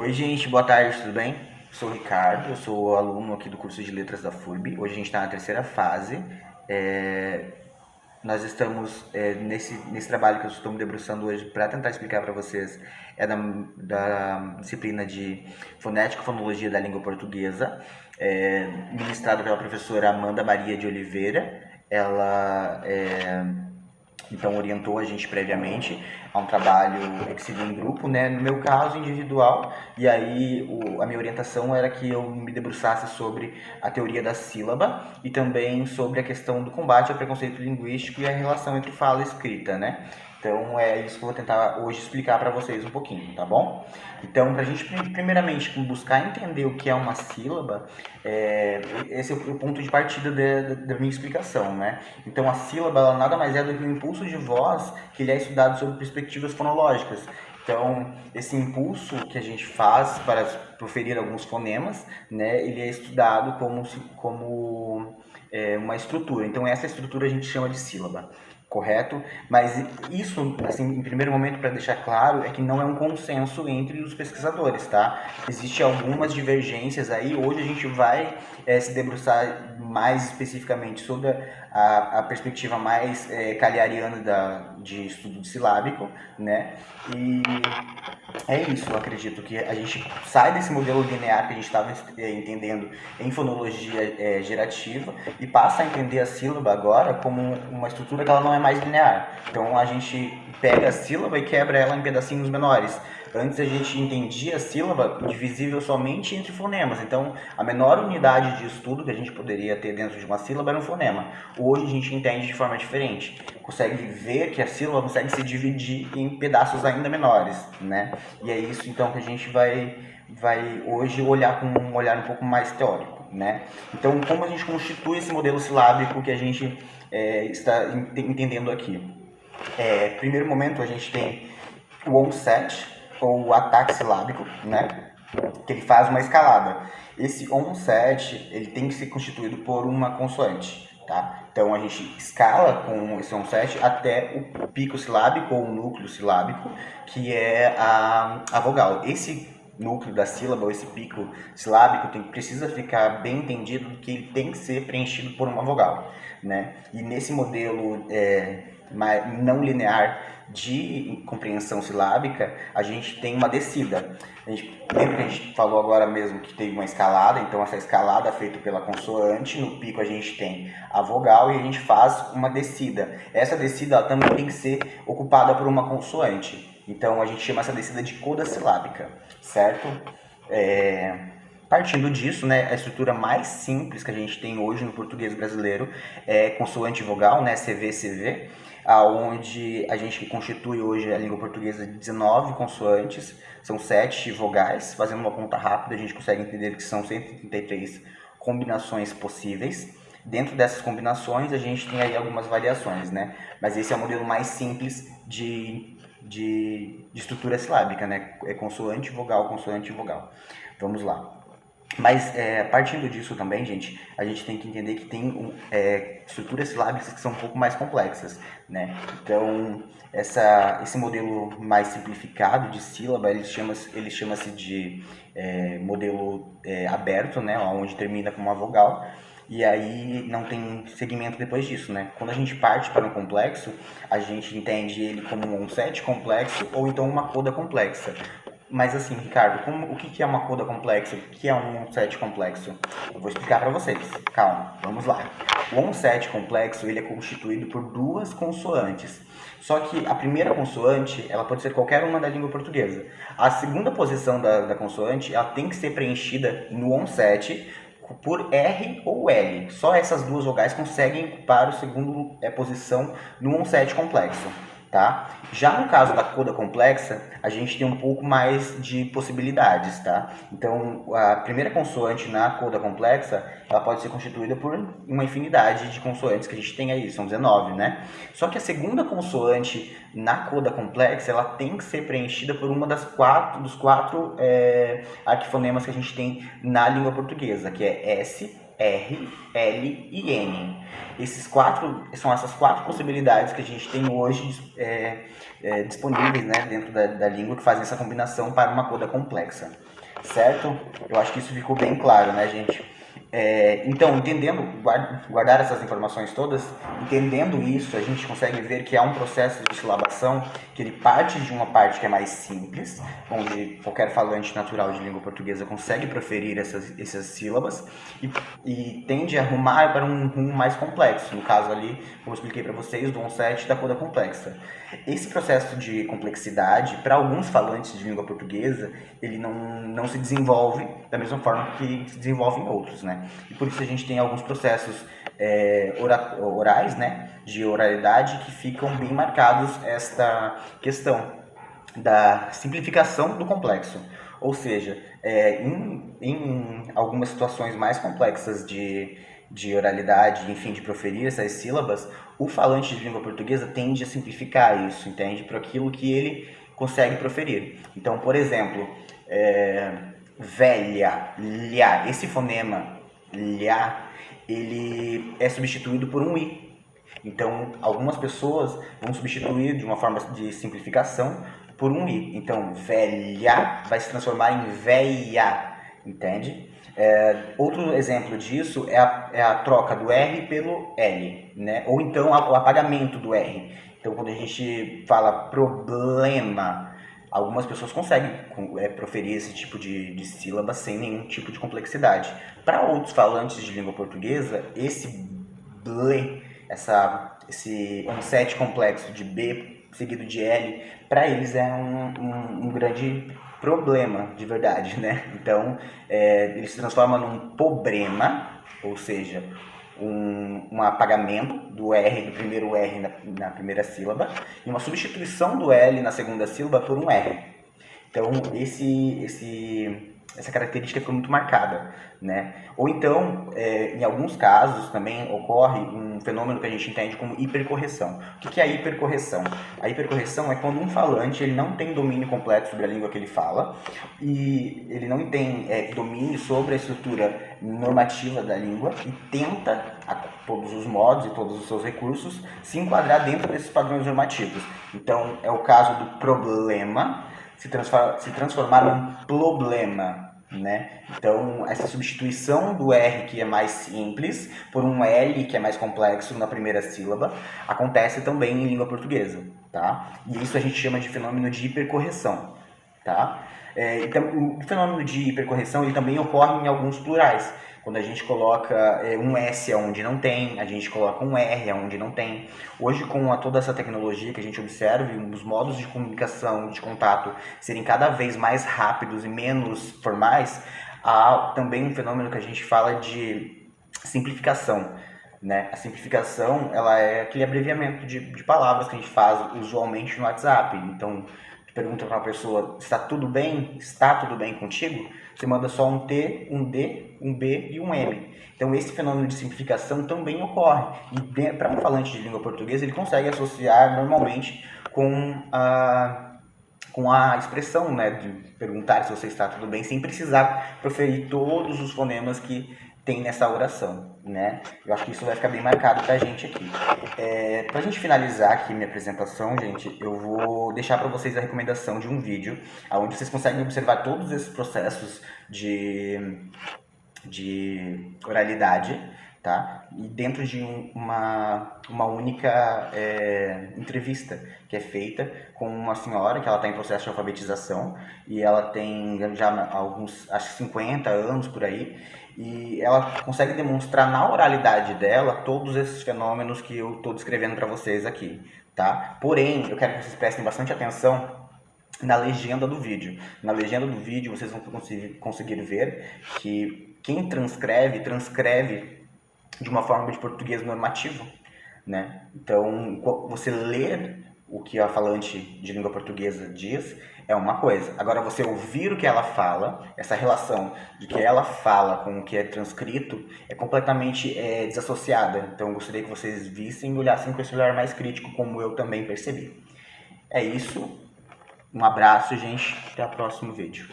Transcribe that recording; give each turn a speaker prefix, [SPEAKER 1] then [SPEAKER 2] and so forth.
[SPEAKER 1] Oi, gente, boa tarde, tudo bem? Sou o Ricardo, eu sou aluno aqui do curso de Letras da FURB. Hoje a gente está na terceira fase. É, Nós estamos nesse trabalho que eu estou me debruçando hoje para tentar explicar para vocês, da disciplina de Fonética e Fonologia da Língua Portuguesa, ministrada pela professora Amanda Maria de Oliveira. Ela então orientou a gente previamente a um trabalho que seria em grupo, né? No meu caso, individual, e aí a minha orientação era que eu me debruçasse sobre a teoria da sílaba e também sobre a questão do combate ao preconceito linguístico e a relação entre fala e escrita, né? Então é isso que eu vou tentar hoje explicar para vocês um pouquinho, tá bom? Então, para a gente primeiramente buscar entender o que é uma sílaba, esse é o ponto de partida da minha explicação, né? Então, a sílaba ela nada mais é do que um impulso de voz que ele é estudado sob perspectivas fonológicas. Então, esse impulso que a gente faz para proferir alguns fonemas, né, ele é estudado como uma estrutura. Então, essa estrutura a gente chama de sílaba, correto? Mas isso, assim, em primeiro momento, para deixar claro, é que não é um consenso entre os pesquisadores, tá? Existem algumas divergências aí. Hoje a gente vai se debruçar mais especificamente sobre a perspectiva mais caliariana de estudo silábico, né? E é isso, eu acredito que a gente sai desse modelo linear que a gente estava entendendo em fonologia gerativa e passa a entender a sílaba agora como uma estrutura que ela não é mais linear. Então a gente pega a sílaba e quebra ela em pedacinhos menores. Antes a gente entendia a sílaba divisível somente entre fonemas. Então a menor unidade de estudo que a gente poderia ter dentro de uma sílaba era um fonema. Hoje a gente entende de forma diferente. Consegue ver que a sílaba consegue se dividir em pedaços ainda menores, né? E é isso então que a gente vai hoje olhar com um olhar um pouco mais teórico, né? Então, como a gente constitui esse modelo silábico que a gente está entendendo aqui? Primeiro momento, a gente tem o onset, ou o ataque silábico, né? Que ele faz uma escalada. Esse onset, ele tem que ser constituído por uma consoante, tá? Então a gente escala com esse onset até o pico silábico ou o núcleo silábico, que é a vogal. Esse núcleo da sílaba, ou esse pico silábico, precisa ficar bem entendido que ele tem que ser preenchido por uma vogal, né? E nesse modelo não linear de compreensão silábica, a gente tem uma descida. Lembra que a gente falou agora mesmo que teve uma escalada, então essa escalada é feita pela consoante, no pico a gente tem a vogal e a gente faz uma descida. Essa descida ela também tem que ser ocupada por uma consoante. Então a gente chama essa descida de coda silábica, certo? Partindo disso, né, a estrutura mais simples que a gente tem hoje no português brasileiro é consoante e vogal, né, CV, CV, aonde a gente constitui hoje a língua portuguesa de 19 consoantes, são 7 vogais. Fazendo uma conta rápida, a gente consegue entender que são 133 combinações possíveis. Dentro dessas combinações, a gente tem aí algumas variações, né? Mas esse é o modelo mais simples de estrutura silábica, né? É consoante, e vogal. Vamos lá. Mas partindo disso também, gente, a gente tem que entender que tem estruturas silábicas que são um pouco mais complexas, né? Então, esse modelo mais simplificado de sílaba, ele chama-se de modelo aberto, né? Onde termina com uma vogal. E aí não tem segmento depois disso, né? Quando a gente parte para um complexo, a gente entende ele como um onset complexo ou então uma coda complexa. Mas assim, Ricardo, o que é uma coda complexa? O que é um onset complexo? Eu vou explicar para vocês. Calma, vamos lá. O onset complexo ele é constituído por duas consoantes. Só que a primeira consoante ela pode ser qualquer uma da língua portuguesa. A segunda posição da consoante ela tem que ser preenchida no onset por R ou L. Só essas duas vogais conseguem ocupar a segunda posição no onset complexo. Tá? Já no caso da coda complexa, a gente tem um pouco mais de possibilidades, tá? Então, a primeira consoante na coda complexa, ela pode ser constituída por uma infinidade de consoantes que a gente tem aí, são 19, né? Só que a segunda consoante na coda complexa, ela tem que ser preenchida por uma dos quatro arquifonemas que a gente tem na língua portuguesa, que é S, R, L e N. São essas quatro possibilidades que a gente tem hoje disponíveis, né, dentro da língua, que fazem essa combinação para uma coda complexa, certo? Eu acho que isso ficou bem claro, né, gente? Então, guardar essas informações todas, entendendo isso, a gente consegue ver que há um processo de silabação que ele parte de uma parte que é mais simples, onde qualquer falante natural de língua portuguesa consegue proferir essas sílabas, e tende a rumar para um rumo mais complexo, no caso ali, como eu expliquei para vocês, do onset da coda complexa. Esse processo de complexidade, para alguns falantes de língua portuguesa, ele não se desenvolve da mesma forma que se desenvolve em outros, né? E por isso a gente tem alguns processos orais, né, de oralidade, que ficam bem marcados esta questão da simplificação do complexo. Ou seja, em algumas situações mais complexas de oralidade, enfim, de proferir essas sílabas, o falante de língua portuguesa tende a simplificar isso, entende? Para aquilo que ele consegue proferir. Então, por exemplo, velha, lha, esse fonema lha, ele é substituído por um i. Então, algumas pessoas vão substituir de uma forma de simplificação por um i. Então, velha vai se transformar em veia, entende? Outro exemplo disso é a troca do R pelo L, né? Ou então o apagamento do R. Então, quando a gente fala problema, algumas pessoas conseguem proferir esse tipo de sílaba sem nenhum tipo de complexidade. Para outros falantes de língua portuguesa, esse ble, esse onset complexo de B seguido de L, para eles é um grande problema, de verdade, né? Então, ele se transforma num problema, ou seja, um apagamento do R, do primeiro R na primeira sílaba, e uma substituição do L na segunda sílaba por um R. Então, essa característica foi muito marcada, né? Ou então, em alguns casos também ocorre um fenômeno que a gente entende como hipercorreção. O que é a hipercorreção? A hipercorreção é quando um falante ele não tem domínio completo sobre a língua que ele fala e ele não tem domínio sobre a estrutura normativa da língua e tenta, a todos os modos e todos os seus recursos, se enquadrar dentro desses padrões normativos. Então, é o caso do problema se transformar num problema, né? Então, essa substituição do R, que é mais simples, por um L, que é mais complexo na primeira sílaba, acontece também em língua portuguesa, tá? E isso a gente chama de fenômeno de hipercorreção, tá? Então, o fenômeno de hipercorreção ele também ocorre em alguns plurais. Quando a gente coloca um S onde não tem, a gente coloca um R onde não tem. Hoje, com toda essa tecnologia que a gente observa, os modos de comunicação, de contato serem cada vez mais rápidos e menos formais, há também um fenômeno que a gente fala de simplificação, né? A simplificação ela é aquele abreviamento de palavras que a gente faz usualmente no WhatsApp. Então, pergunta para uma pessoa, está tudo bem? Está tudo bem contigo? Você manda só um T, um D, um B e um M. Então, esse fenômeno de simplificação também ocorre. E para um falante de língua portuguesa, ele consegue associar normalmente com a expressão, né, de perguntar se você está tudo bem, sem precisar proferir todos os fonemas que tem nessa oração, né? Eu acho que isso vai ficar bem marcado pra gente aqui. Pra gente finalizar aqui minha apresentação, gente, eu vou deixar para vocês a recomendação de um vídeo onde vocês conseguem observar todos esses processos de oralidade, tá? E dentro de uma única entrevista que é feita com uma senhora que ela está em processo de alfabetização e ela tem já alguns, acho que 50 anos por aí, e ela consegue demonstrar na oralidade dela todos esses fenômenos que eu estou descrevendo para vocês aqui, tá? Porém, eu quero que vocês prestem bastante atenção na legenda do vídeo. Na legenda do vídeo vocês vão conseguir ver que quem transcreve de uma forma de português normativo, né? Então, você ler o que a falante de língua portuguesa diz é uma coisa. Agora, você ouvir o que ela fala, essa relação de que ela fala com o que é transcrito é completamente desassociada. Então, eu gostaria que vocês vissem e olhassem com esse olhar mais crítico, como eu também percebi. É isso. Um abraço, gente. Até o próximo vídeo.